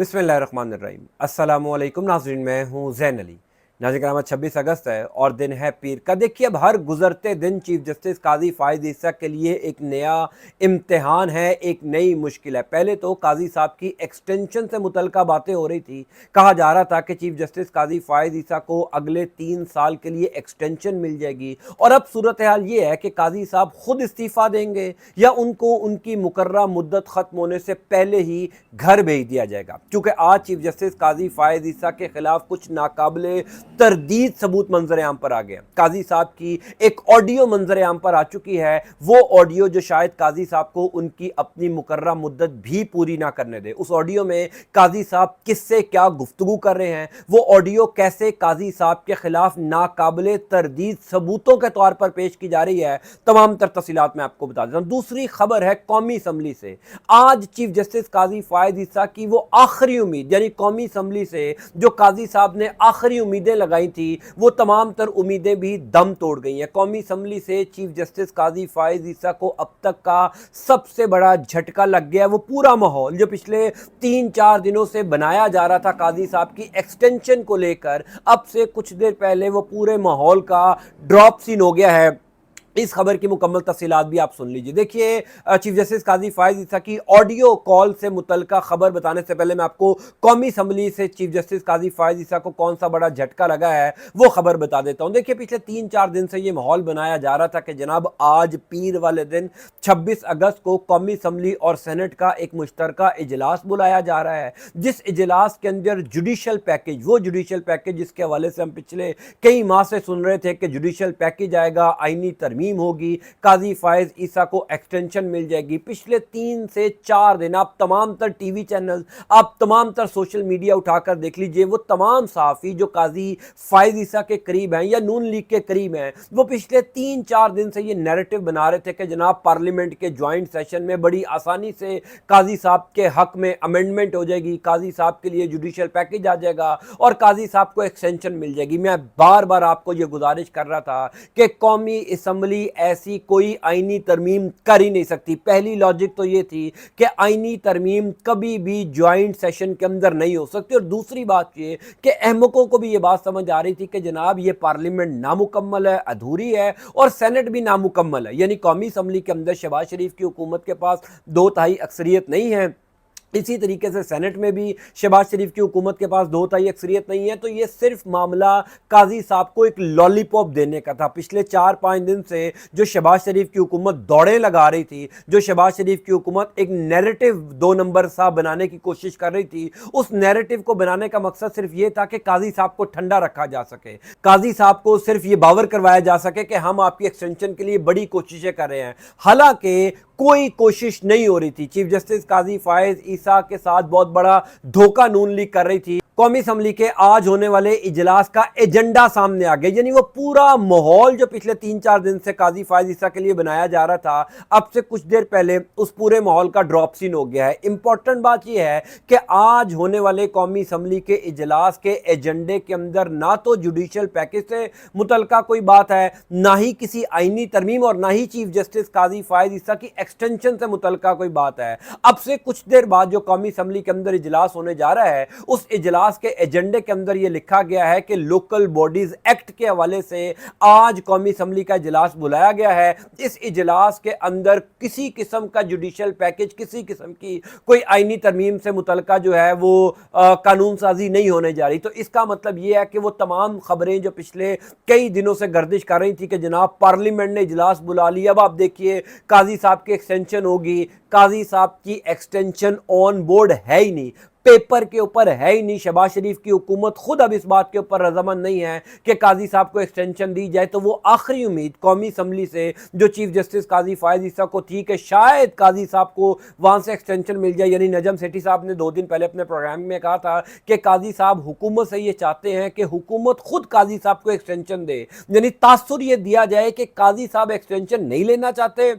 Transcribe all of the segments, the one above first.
बिस्मिल्लाहिर्रहमानिर्रहीम। अस्सलामुअलैकुम नाज़रीन, मैं हूँ ज़ैन अली। नाज़रीन कराम, 26 अगस्त है और दिन है पीर का। देखिए, अब हर गुजरते दिन चीफ जस्टिस काजी फ़ाइज़ ईसा के लिए एक नया इम्तिहान है, एक नई मुश्किल है। पहले तो काजी साहब की एक्सटेंशन से मुतल्लिका बातें हो रही थी। कहा जा रहा था कि चीफ जस्टिस काजी फ़ाइज़ ईसा को अगले 3 साल के लिए एक्सटेंशन मिल जाएगी। और अब सूरत हाल ये है कि काजी साहब खुद इस्तीफ़ा देंगे या उनको उनकी मुकर्रर मुद्दत ख़त्म होने से पहले ही घर भेज दिया जाएगा। क्योंकि आज चीफ जस्टिस काजी फ़ाइज़ ईसा के खिलाफ कुछ नाकाबिले तरदीद सबूत मंजर आम पर आ गए। काजी साहब की एक ऑडियो मंजर आम पर आ चुकी है, वो ऑडियो जो शायद काजी साहब को उनकी अपनी मुकर्रर मुद्दत भी पूरी ना करने दे। उस ऑडियो में काजी साहब किससे क्या गुफ्तगू कर रहे हैं, वो ऑडियो कैसे काजी साहब के खिलाफ नाकाबिले तरदीद सबूतों के तौर पर पेश की जा रही है, तमाम तर तफसीलात मैं आपको बता देता हूँ। दूसरी खबर है कौमी असम्बली से। आज चीफ जस्टिस काजी फ़ाइज़ ईसा की वो आखिरी उम्मीद, यानी कौमी असम्बली से जो काजी साहब ने आखिरी उम्मीदें लगाई थी, वो तमाम तर उम्मीदें भी दम तोड़ गई हैं। कौमी असम्बली से चीफ जस्टिस काजी फ़ाइज़ ईसा को अब तक का सबसे बड़ा झटका लग गया। वो पूरा माहौल जो पिछले 3-4 दिनों से बनाया जा रहा था काजी साहब की एक्सटेंशन को लेकर, अब से कुछ देर पहले वो पूरे माहौल का ड्रॉप सीन हो गया है। इस खबर की मुकम्मल तफसीलात भी आप सुन लीजिए। देखिए, चीफ जस्टिस काजी फ़ाइज़ ईसा की ऑडियो कॉल से मुतल्लिका खबर बताने से पहले मैं आपको कौमी असम्बली से चीफ जस्टिस काजी फ़ाइज़ ईसा को कौन सा बड़ा झटका लगा है वो खबर बता देता हूँ। देखिए, पिछले 3-4 दिन से ये माहौल बनाया जा रहा था कि जनाब आज पीर वाले दिन 26 अगस्त को कौमी असम्बली और सेनेट का एक मुश्तरका इजलास बुलाया जा रहा है, जिस इजलास के अंदर जुडिशल पैकेज, वो जुडिशल पैकेज जिसके हवाले से हम पिछले कई माह से सुन रहे थे कि जुडिशल पैकेज आएगा, आईनी तरमीम होगी, काजी फ़ाइज़ ईसा को एक्सटेंशन मिल जाएगी। पिछले 3 से 4 दिन आप तमाम तर टीवी चैनल, आप तमाम तर सोशल मीडिया उठाकर देख लीजिए, वो तमाम सहाफ़ी जो काजी फ़ाइज़ ईसा के करीब हैं या नून लीग के करीब हैं, वो पिछले 3-4 दिन से ये नैरेटिव बना रहे थे कि जनाब पार्लियामेंट के ज्वाइंट सेशन में बड़ी आसानी से काजी साहब के हक में अमेंडमेंट हो जाएगी, काजी साहब के लिए जुडिशल पैकेज आ जाएगा और काजी साहब को एक्सटेंशन मिल जाएगी। मैं बार बार आपको ये गुजारिश कर रहा था कि कौमी असम्बली ऐसी कोई आईनी तरमीम कर ही नहीं सकती। पहली लॉजिक तो ये थी कि आईनी तरमीम कभी भी ज्वाइंट सेशन के अंदर नहीं हो सकती, और दूसरी बात ये कि अहमकों को भी ये बात समझ आ रही थी कि जनाब ये पार्लियामेंट नामुकम्मल है, अधूरी है, और सेनेट भी नामुकम्मल है। यानी कौमी असम्बली के अंदर शहबाज शरीफ की हुकूमत के पास 2/3 अक्सरियत नहीं है, इसी तरीके से सेनेट में भी शहबाज शरीफ की हुकूमत के पास 2/3 अक्सरियत नहीं है। तो ये सिर्फ मामला काजी साहब को एक लॉलीपॉप देने का था। पिछले 4-5 दिन से जो शहबाज शरीफ की हुकूमत दौड़े लगा रही थी, जो शहबाज शरीफ की हुकूमत एक नैरेटिव 2 नंबर सा बनाने की कोशिश कर रही थी, उस नैरेटिव को बनाने का मकसद सिर्फ ये था कि काजी साहब को ठंडा रखा जा सके, काजी साहब को सिर्फ ये बावर करवाया जा सके कि हम आपकी एक्सटेंशन के लिए बड़ी कोशिशें कर रहे हैं। हालांकि कोई कोशिश नहीं हो रही थी। चीफ जस्टिस काजी फ़ाइज़ ईसा के साथ बहुत बड़ा धोखा नून लीग कर रही थी। कौमी असम्बली के आज होने वाले इजलास का एजेंडा सामने आ गया, यानी वो पूरा माहौल जो पिछले 3-4 दिन से काजी फ़ाइज़ ईसा के लिए बनाया जा रहा था, अब से कुछ देर पहले उस पूरे माहौल का ड्रॉप सीन हो गया है। इंपॉर्टेंट बात यह है कि आज होने वाले कौमी असम्बली के इजलास के एजेंडे के अंदर ना तो जुडिशल पैकेज से मुतल्लिका कोई बात है, ना ही किसी आईनी तरमीम, और ना ही चीफ जस्टिस काजी फ़ाइज़ ईसा की एक्सटेंशन से मुतल्लिका कोई बात है। अब से कुछ देर बाद जो कौमी असम्बली के अंदर इजलास होने जा रहा है, उस इजलास के एजेंडे के अंदर यह लिखा गया है कि लोकल बॉडीज एक्ट के हवाले से आज कौमी असम्बली का इजलास बुलाया गया है। इस इजलास के अंदर किसी किस्म का जुडिशल पैकेज, किसी किस्म की कोई आईनी तरमीम से मुतल्लिका जो है वो कानून साजी नहीं होने जा रही। तो इसका मतलब यह है कि वो तमाम खबरें जो पिछले कई दिनों से गर्दिश कर रही थी कि जनाब पार्लियामेंट ने इजलास बुला लिया, अब आप देखिए काजी साहब की एक्सटेंशन होगी, काजी साहब की एक्सटेंशन ऑन बोर्ड है ही नहीं, पेपर के ऊपर है ही नहीं। शहबाज शरीफ की हुकूमत खुद अब इस बात के ऊपर रजामंद नहीं है कि काजी साहब को एक्सटेंशन दी जाए। तो वो आखिरी उम्मीद कौमी असम्बली से जो चीफ जस्टिस काजी फ़ाइज़ ईसा को थी कि शायद काजी साहब को वहाँ से एक्सटेंशन मिल जाए, यानी नजम सेठी साहब ने 2 दिन पहले अपने प्रोग्राम में कहा था कि काजी साहब हुकूमत से ये चाहते हैं कि हुकूमत खुद काजी साहब को एक्सटेंशन दे, यानी तासुर ये दिया जाए कि काजी साहब एक्सटेंशन नहीं लेना चाहते,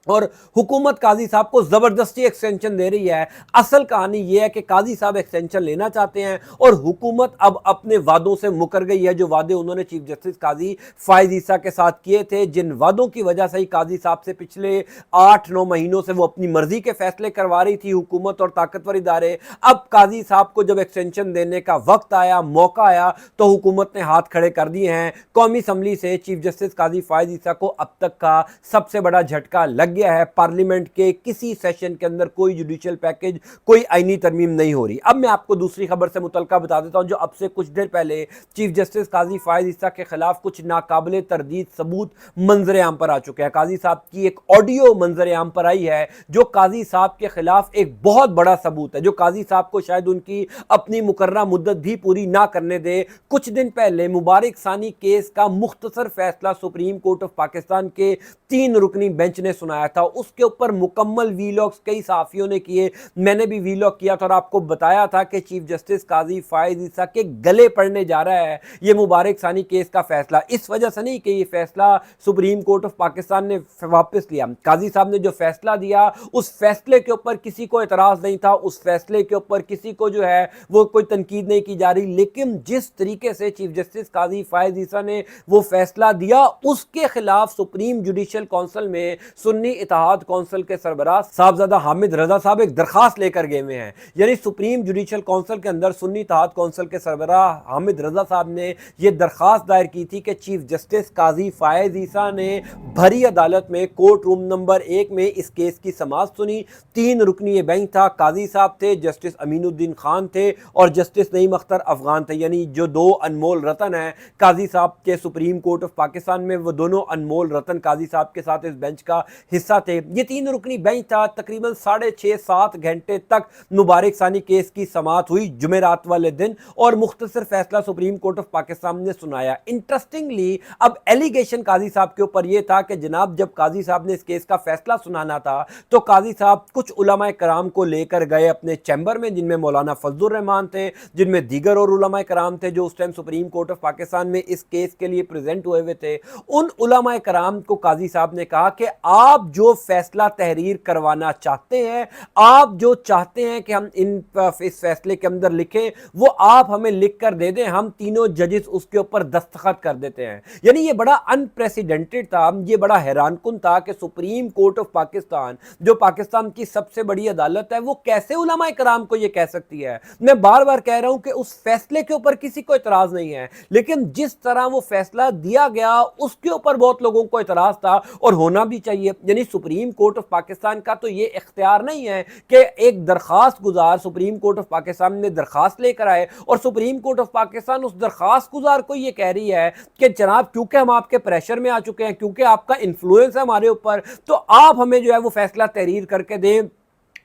اور हुकूमत काजी साहब को ज़बरदस्ती एक्सटेंशन दे रही है। असल कहानी ये है कि काजी साहब एक्सटेंशन लेना चाहते हैं और हुकूमत अब अपने वादों से मुकर गई है, जो वादे उन्होंने चीफ जस्टिस काजी फ़ाइज़ ईसा के साथ किए थे, जिन वादों की वजह से ही काजी साहब से पिछले 8-9 महीनों से वो अपनी मर्जी के फैसले करवा रही थी हुकूमत और ताकतवर इदारे। अब काजी साहब को जब एक्सटेंशन देने का वक्त आया, मौका आया, तो हुकूमत ने हाथ खड़े कर दिए हैं। कौमी असम्बली से चीफ जस्टिस काजी फ़ाइज़ ईसा को अब तक का सबसे बड़ा झटका लग गया है। पार्लियामेंट के किसी सेशन के अंदर कोई जुडिशियल पैकेज, कोई आईनी तरमीम नहीं हो रही। अब मैं आपको दूसरी खबर से मुतल्लिका बता देता हूं, जो अब से कुछ देर पहले चीफ जस्टिस काजी फ़ाइज़ ईसा के खिलाफ कुछ नाकाबिले तरदीद सबूत मंजर आम पर आ चुके हैं। काजी साहब की एक ऑडियो मंजर आम पर आई है, जो काजी साहब के खिलाफ एक बहुत बड़ा सबूत है, जो काजी साहब को शायद उनकी अपनी मुकर्ररा मुद्दत भी पूरी ना करने दे। कुछ दिन पहले मुबारक सानी केस का मुख्तसर फैसला सुप्रीम कोर्ट ऑफ पाकिस्तान के 3 रुकनी बेंच ने सुनाया था। उसके ऊपर मुकम्मल वीलॉग्स कई सहाफ़ियों ने किए, मैंने भी वीलॉग किया था और आपको बताया था कि चीफ जस्टिस काजी फ़ाइज़ ईसा के गले पड़ने जा रहा है ये मुबारक सानी केस का फैसला। इस वजह से नहीं कि ये फैसला सुप्रीम कोर्ट ऑफ पाकिस्तान ने वापस लिया। काजी साहब ने जो फैसला दिया, उस फैसले के ऊपर किसी को एतराज़ नहीं था, उस फैसले के ऊपर किसी को जो है वो कोई तनकीद नहीं की जा रही। लेकिन जिस तरीके से चीफ जस्टिस काजी फ़ाइज़ ईसा ने वो फैसला दिया, उसके खिलाफ सुप्रीम जुडिशियल काउंसिल में सुन्नी इत्तेहाद काउंसिल के सरबराह साहबजादा हामिद रजा साहब एक दरखास्त लेकर गए हुए हैं। यानी सुप्रीम जुडिशियल काउंसिल के अंदर सुन्नी इत्तेहाद काउंसिल के सरबराह हामिद रजा साहब ने यह दरखास्त दायर की थी कि चीफ जस्टिस काजी फ़ाइज़ ईसा ने भरी अदालत में कोर्ट रूम नंबर 1 में इस केस की समाअत सुनी। 3 रुकनी बेंच था, काजी साहब थे, जस्टिस अमीनुद्दीन खान थे और जस्टिस नईम अख्तर अफगान थे। यानी जो 2 अनमोल रतन हैं काजी साहब के सुप्रीम कोर्ट ऑफ पाकिस्तान में, वो दोनों अनमोल रतन काजी साहब के साथ इस बेंच का हिस्सा थे। ये 3 रुकनी बेंच था। तकरीबन 6.5-7 घंटे तक मुबारक सानी केस की समाअत हुई जुमेरात वाले दिन और मुख्तसर फैसला सुप्रीम कोर्ट ऑफ पाकिस्तान ने सुनाया। इंटरेस्टिंगली अब एलिगेशन काजी साहब के ऊपर यह था कि जनाब जब काजी साहब ने इस केस का फैसला सुनाना था तो काजी साहब कुछ उलमाए कराम को लेकर गए अपने चैम्बर में, जिनमें मौलाना फजलुर रहमान थे, जिनमें दीगर और उलमाए कराम थे जो उस time supreme court of Pakistan में इस केस के लिए प्रेजेंट हुए थे। उन उलमाए कराम को काजी साहब ने कहा कि आप जो फैसला तहरीर करवाना चाहते हैं, आप जो चाहते हैं कि हम इस फैसले के अंदर लिखें, वो आप हमें लिख कर दे दें, हम तीनों जजेस उसके ऊपर दस्तखत कर देते हैं। यानी ये बड़ा अनप्रेसिडेंटेड था, ये बड़ा हैरानकुन था कि सुप्रीम कोर्ट ऑफ पाकिस्तान जो पाकिस्तान की सबसे बड़ी अदालत है, वो कैसे उलमाए कराम को ये कह सकती है। मैं बार बार कह रहा हूं कि उस फैसले के ऊपर किसी को इतराज नहीं है, लेकिन जिस तरह वो फैसला दिया गया उसके ऊपर बहुत लोगों को इतराज था और होना भी चाहिए। यानी सुप्रीम कोर्ट ऑफ पाकिस्तान का तो ये इख्तियार नहीं है कि एक दरखास्त गुजार सुप्रीम कोर्ट ऑफ पाकिस्तान में दरखास्त लेकर आए और सुप्रीम कोर्ट ऑफ पाकिस्तान उस दरखास्त गुजार को ये कह रही है कि जनाब क्योंकि हम आपके प्रेशर में आ चुके हैं, क्योंकि आपका इन्फ्लुएंस है हमारे ऊपर, तो आप हमें जो है वो फैसला तहरीर करके दें।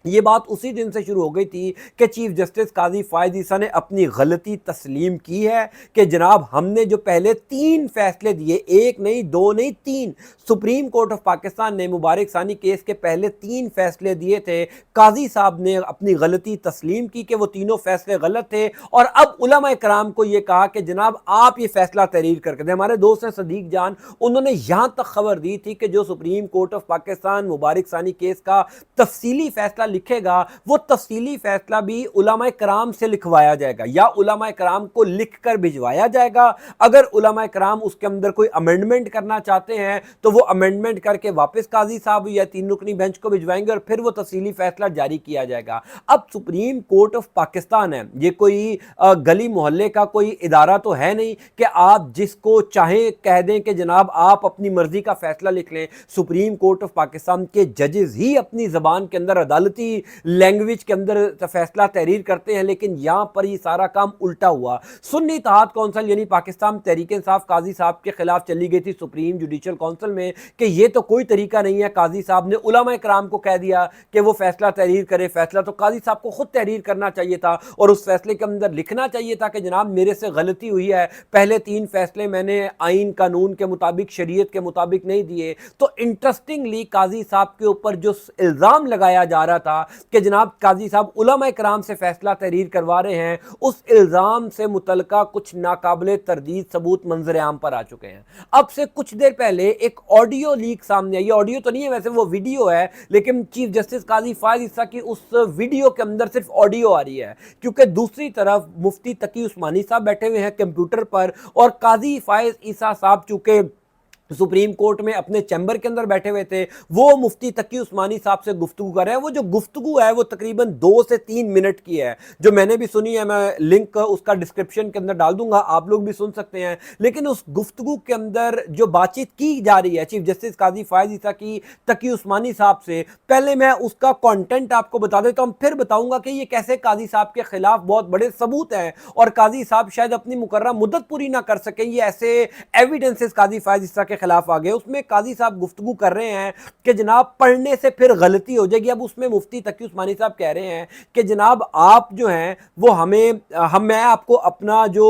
ये बात उसी दिन से शुरू हो गई थी कि चीफ जस्टिस काजी फ़ाइज़ ईसा ने अपनी गलती तस्लीम की है कि जनाब हमने जो पहले 3 फैसले दिए, 1 नहीं 2 नहीं 3, सुप्रीम कोर्ट ऑफ पाकिस्तान ने मुबारक सानी केस के पहले 3 फैसले दिए थे। काजी साहब ने अपनी गलती तस्लीम की कि वो तीनों फैसले गलत थे और अब उलमा कराम को ये कहा कि जनाब आप ये फैसला तहरीर करके दें। हमारे दोस्त हैं सदीक जान, उन्होंने यहाँ तक खबर दी थी कि जो सुप्रीम कोर्ट ऑफ पाकिस्तान मुबारक सानी केस का तफसीली फैसला लिखेगा, वो तफसीली फैसला भी उलमाए कराम से लिखवाया जाएगा या उलमाए कराम को लिख कर भिजवाया जाएगा। अगर उलमाए कराम उसके अंदर कोई अमेंडमेंट करना चाहते हैं तो वो अमेंडमेंट करके वापस काजी साहब या 3 रुकनी बेंच को भिजवाएंगे और फिर वो तफसीली फैसला जारी किया जाएगा। अब सुप्रीम कोर्ट ऑफ पाकिस्तान है, ये कोई गली मोहल्ले का कोई इदारा तो है नहीं कि आप जिसको चाहें कह दें कि जनाब आप अपनी मर्जी का फैसला लिख लें। सुप्रीम कोर्ट ऑफ पाकिस्तान के जजेस ही अपनी जबान के अंदर अदालती लैंग्वेज के अंदर फैसला तहरीर करते हैं, लेकिन यहां पर ये सारा काम उल्टा हुआ। सुन्नी इत्तेहाद काउंसिल यानी पाकिस्तान तहरीक इंसाफ काजी साहब के खिलाफ चली गई थी सुप्रीम जुडिशियल काउंसिल में कि ये तो कोई तरीका नहीं है। काजी साहब ने उलमा कराम को कह दिया कि वो फैसला तहरीर करे। फैसला तो काजी साहब को खुद तहरीर करना चाहिए था और उस फैसले के अंदर लिखना चाहिए था कि जनाब मेरे से गलती हुई है, पहले 3 फैसले मैंने आइन कानून के मुताबिक शरीयत के मुताबिक नहीं दिए। तो इंटरेस्टिंगली काजी साहब के ऊपर जो इल्ज़ाम लगाया जा रहा था था कि जनाब काजी साहब उलमा इकराम से फैसला तहरीर करवा रहे हैं, उस इल्ज़ाम से मुतलका कुछ नाकाबिले तरदीद सबूत मंजर आम पर आ चुके हैं। अब से कुछ देर पहले एक ऑडियो लीक सामने आई, ये ऑडियो तो नहीं है वैसे, वो वीडियो है, लेकिन चीफ जस्टिस काजी फायद ईसा की उस वीडियो के अंदर सिर्फ ऑडियो आ रही है, क्योंकि दूसरी तरफ मुफ्ती तकी उस्मानी साहब बैठे हुए हैं कंप्यूटर पर, और काजी फायद ईसा साहब चूंकि सुप्रीम कोर्ट में अपने चैम्बर के अंदर बैठे हुए थे, वो मुफ्ती तकी उस्मानी साहब से गुफ्तगू कर रहे हैं। वो जो गुफ्तगू है वो तकरीबन 2 से 3 मिनट की है, जो मैंने भी सुनी है, मैं लिंक उसका डिस्क्रिप्शन के अंदर डाल दूंगा, आप लोग भी सुन सकते हैं। लेकिन उस गुफ्तगू के अंदर जो बातचीत की जा रही है चीफ जस्टिस काजी फायद ईसा की तकी उस्मानी साहब से, पहले मैं उसका कंटेंट आपको बता देता हूं, फिर बताऊंगा कि ये कैसे काजी साहब के खिलाफ बहुत बड़े सबूत हैं और काजी साहब शायद अपनी मुकर्रर मुद्दत पूरी ना कर सकें, ये ऐसे एविडेंसेस काजी फायद ईसा के खिलाफ आ गए। उसमें काजी साहब गुफ्तगू कर रहे हैं कि जनाब पढ़ने से फिर गलती हो जाएगी। अब उसमें मुफ्ती तकी उस्मानी साहब कह रहे हैं कि जनाब आप जो हैं वो मैं आपको अपना जो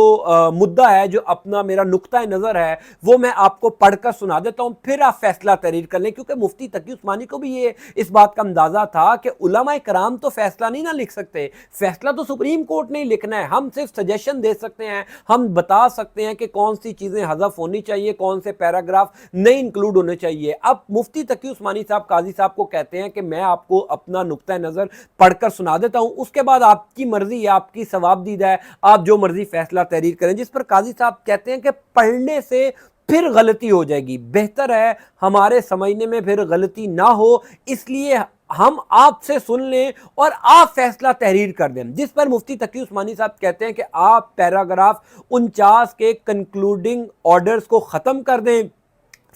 मुद्दा है, जो अपना मेरा नुक्ता नज़र है, वो मैं आपको पढ़कर सुना देता हूं, फिर आप फैसला तहरीर कर लें। क्योंकि मुफ्ती तकी उस्मानी को भी ये इस बात का अंदाजा था कि उलमा कराम तो फैसला नहीं ना लिख सकते, फैसला तो सुप्रीम कोर्ट ने ही लिखना है, हम सिर्फ सजेशन दे सकते हैं, हम बता सकते हैं कि कौन सी चीजें हज़फ होनी चाहिए, कौन से पैराग्राफ नहीं इंक्लूड होने चाहिए। अब मुफ्ती तकी उस्मानी साहब काजी साहब को कहते हैं कि मैं आपको अपना नुक्ता नज़र पढ़कर सुना देता हूं, उसके बाद आपकी मर्जी है, आपकी सवाबदीद है, आप जो मर्जी फैसला तहरीर करें। जिस पर काजी साहब कहते हैं कि पढ़ने से फिर गलती हो जाएगी, बेहतर है हमारे समझने में फिर गलती ना हो, इसलिए हम आपसे सुन लें और आप फैसला तहरीर कर दें। जिस पर मुफ्ती तकी उस्मानी साहब कहते हैं कि आप पैराग्राफ 49 के कंक्लूडिंग ऑर्डर्स को ख़त्म कर दें,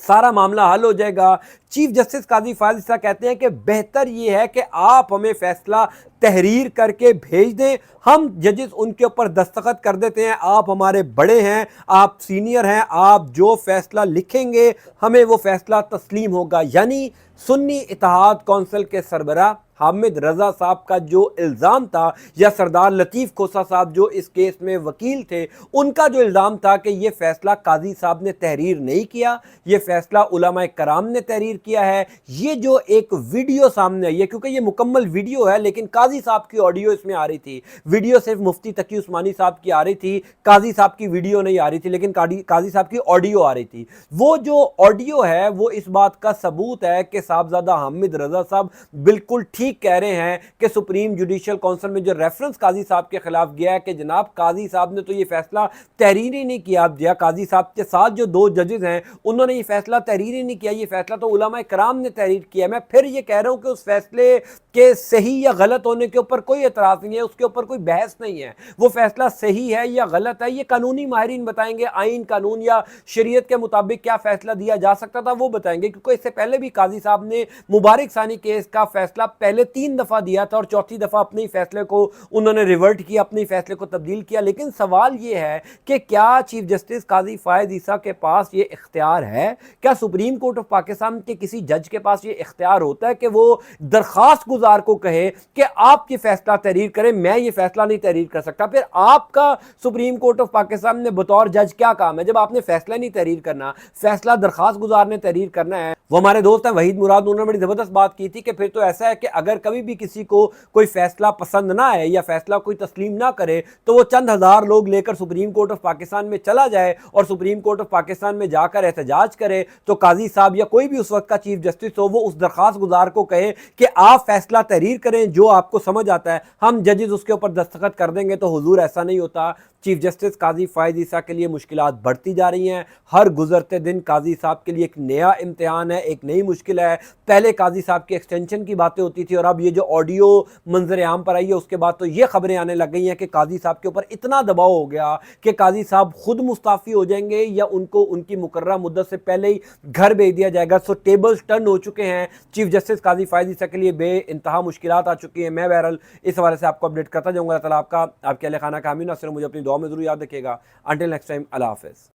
सारा मामला हल हो जाएगा। चीफ जस्टिस काजी फायद ईसा कहते हैं कि बेहतर यह है कि आप हमें फैसला तहरीर करके भेज दें, हम जजेस उनके ऊपर दस्तखत कर देते हैं, आप हमारे बड़े हैं, आप सीनियर हैं, आप जो फैसला लिखेंगे हमें वो फैसला तस्लीम होगा। यानी सुन्नी इत्तेहाद कौंसिल के सरबराह हामिद रजा साहब का जो इल्ज़ाम था, या सरदार लतीफ़ खोसा साहब जो इस केस में वकील थे, उनका जो इल्ज़ाम था कि ये फ़ैसला काजी साहब ने तहरीर नहीं किया, ये फ़ैसला उलमा कराम ने तहरीर किया है। ये जो एक वीडियो सामने आई है, क्योंकि ये मुकम्मल वीडियो है लेकिन काजी साहब की ऑडियो इसमें आ रही थी, वीडियो सिर्फ मुफ्ती तकी उस्मानी साहब की आ रही थी, काजी साहब की वीडियो नहीं आ रही थी, लेकिन काजी साहब की ऑडियो आ रही थी। वो जो ऑडियो है वो इस बात का सबूत है कि साहबजादा हामिद रजा साहब बिल्कुल ठीक कह रहे हैं कि सुप्रीम जुडिशियल काउंसिल में जो रेफरेंस काजी साहब के खिलाफ गया है कि जनाब काजी साहब ने तो ये फैसला तहरीर ही नहीं किया, अब काजी साहब के साथ जो 2 जजेस हैं उन्होंने ये फैसला तहरीर ही नहीं किया, ये फैसला तो उलमा कराम ने तहरीर किया। मैं फिर ये कह रहा हूं कि उस फैसले के सही या गलत होने के ऊपर कोई एतराज नहीं है, उसके ऊपर कोई बहस नहीं है, वो फैसला सही है या गलत है ये कानूनी माहिरीन बताएंगे, आइन कानून या शरीयत के मुताबिक क्या फैसला दिया जा सकता था वो बताएंगे। क्योंकि इससे पहले भी काजी साहब ने मुबारक सानी केस का फैसला पहले 3 दफा दिया था और चौथी दफा अपने ही फैसले को उन्होंने रिवर्ट किया, अपने ही फैसले को तब्दील किया। लेकिन सवाल यह है कि क्या चीफ जस्टिस काजी फायद ईसा के पास ये इख्तियार है, क्या सुप्रीम कोर्ट ऑफ पाकिस्तान के किसी जज के पास ये इख्तियार होता है कि वो दरखास्त गुजार को कहे कि आप ये फैसला तहरीर करें, मैं ये फैसला नहीं तहरीर कर सकता। फिर आपका सुप्रीम कोर्ट ऑफ पाकिस्तान ने बतौर जज क्या काम है, जब आपने फैसला नहीं तहरीर करना, फैसला दरखास्त गुजार ने तहरीर करना है। वो हमारे दोस्त हैं वहीद मुराद, उन्होंने बड़ी जबरदस्त बात की थी कि फिर तो ऐसा है कि अगर कभी भी किसी को कोई फैसला पसंद ना आए या फैसला कोई तस्लीम ना करे तो वो चंद हजार लोग लेकर सुप्रीम कोर्ट ऑफ पाकिस्तान में चला जाए और सुप्रीम कोर्ट ऑफ पाकिस्तान में जाकर एहतजाज करे, तो काजी साहब या कोई भी उस वक्त का चीफ जस्टिस हो वो उस दरखास्त गुजार को कहे कि आप फैसला तहरीर करें, जो आपको समझ आता है हम जजेस उसके ऊपर दस्तखत कर देंगे। तो हुजूर ऐसा नहीं होता। चीफ जस्टिस काजी फायद ईसा के लिए मुश्किलात बढ़ती जा रही हैं, हर गुजरते दिन काजी साहब के लिए एक नया इम्तिहान है, एक नई मुश्किल है। पहले काजी साहब की एक्सटेंशन की बातें होती थी और अब ये जो ऑडियो मंजर आम पर आई है उसके बाद तो ये खबरें आने लग गई हैं कि काजी साहब के ऊपर इतना दबाव हो गया कि काजी साहब खुद मुस्ताफ़ी हो जाएंगे या उनको उनकी मुकर्रर मुद्दत से पहले ही घर भेज दिया जाएगा। सो टेबल्स टर्न हो चुके हैं, चीफ जस्टिस काजी फायद ईसा के लिए बे इंतहा मुश्किलात आ चुकी हैं। मैं बहरहाल इस हवाले से आपको अपडेट करता जाऊँगा। अल्लाह ताला आपका आपके अहल खाना का हामी नासिर, मुझे अपनी दुआ में ज़रूर याद रखिएगा। अंटिल नेक्स्ट टाइम, अल्लाह हाफ़िज़।